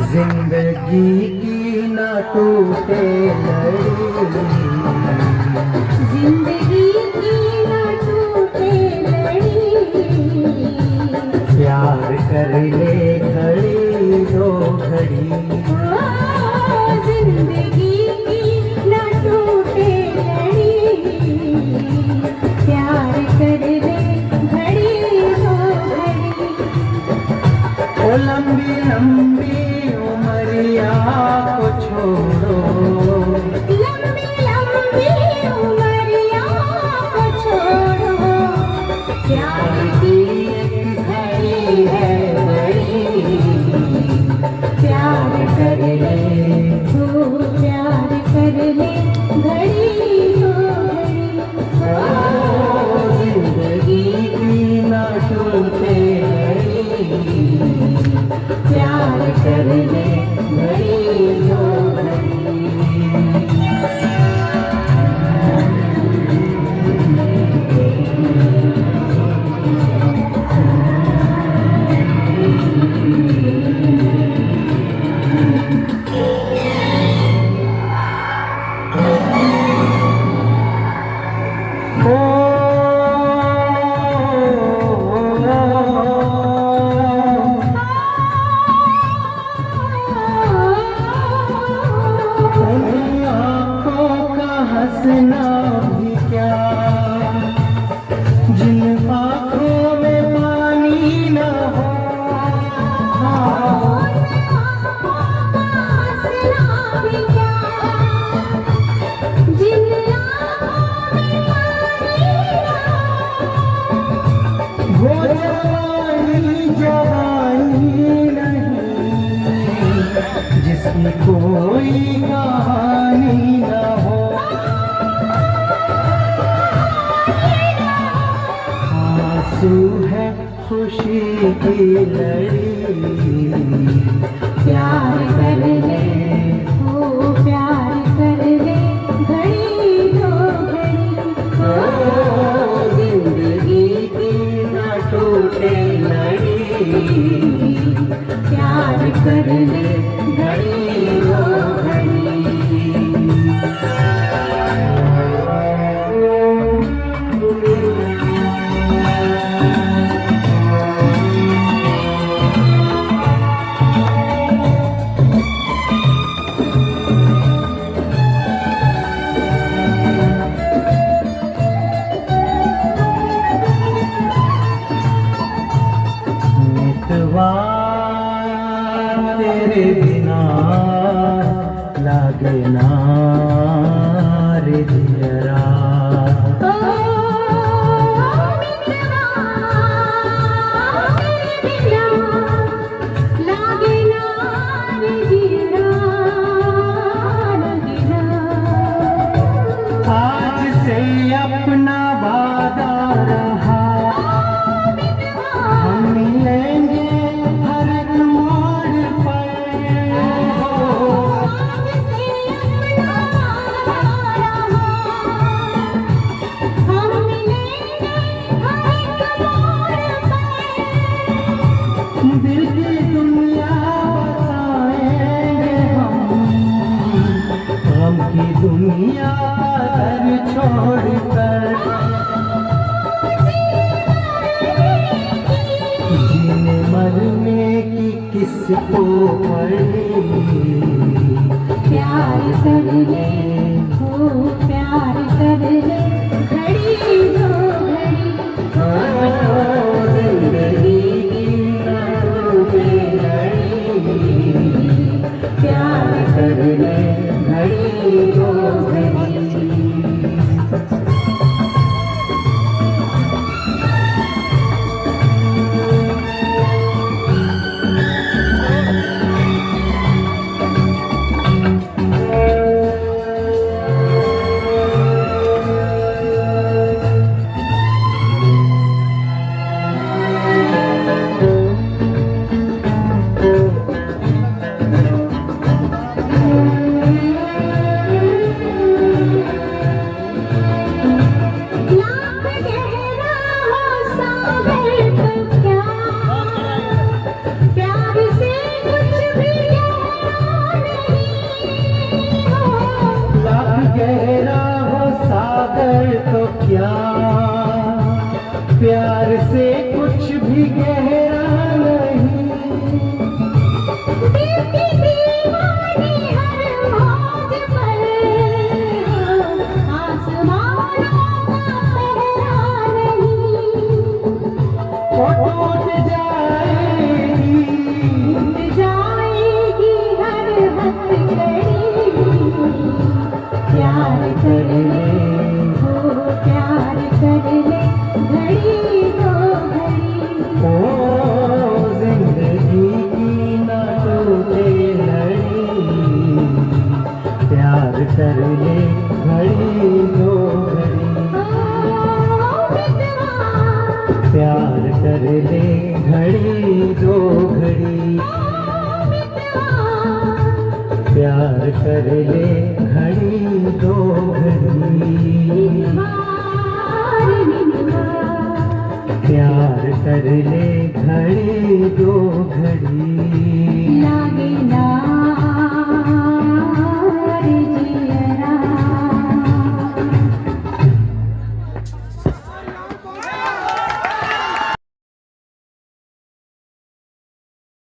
जिंदगी की न टूटे लड़ी, जिंदगी की न टूटे लड़ी, प्यार कर ले घड़ी दो घड़ी, जिंदगी की न टूटे लड़ी, प्यार कर ले घड़ी दो घड़ी। ओ लंबी लंबी उमरिया को छोड़ो, लंबी लंबी उमरिया को छोड़ो, प्यार की एक घड़ी है बड़ी, प्यार कर ले तू, प्यार कर ले घड़ी हो घड़ी। जिंदगी की न टूटे लड़ी, प्यार कर ले घड़ी हो घड़ी। हंसना भी क्या, जिन आँखों में पानी न हो, हंसना भी क्या, जिन आँखों में पानी वो जवानी जवानी नहीं, जिसकी कोई कहानी न हो। आंसू है खुशी की लड़ी, प्यार कर ले ओ प्यार कर ले घड़ी दो घड़ी। जिंदगी की न टूटे लड़ी, प्यार कर ले घड़ी दो घड़ी। मितवा तेरे बिना लागे ना रे दियरा, आज से अपना वादा रहा, हम मिलेंगे हर एक मोड़ पर, दिल की दुनिया बसाएंगे हम, गम की दुनिया घर छोड़कर, जीने मरने की किसको पड़ी, प्यार कर ले हो प्यार कर ले घड़ी दो घड़ी। जिंदगी की न टूटे लड़ी, प्यार कर ले घड़ी दो घड़ी। प्यार से कुछ भी गहरा नहीं। दिल की दीवानी हर मौज पर, आसमानों का पहरा नहीं। वो टूट जाएगी हर हथकड़ी। प्यार कर ले, हो प्यार कर ले, घड़ी दो घड़ी। ओ जिंदगी की ना टूटे लड़ी। प्यार कर ले घड़ी दो घड़ी। प्यार कर ले घड़ी दो घड़ी। प्यार कर ले घड़ी दो घड़ी। प्यार कर ले घड़ी दो घड़ी।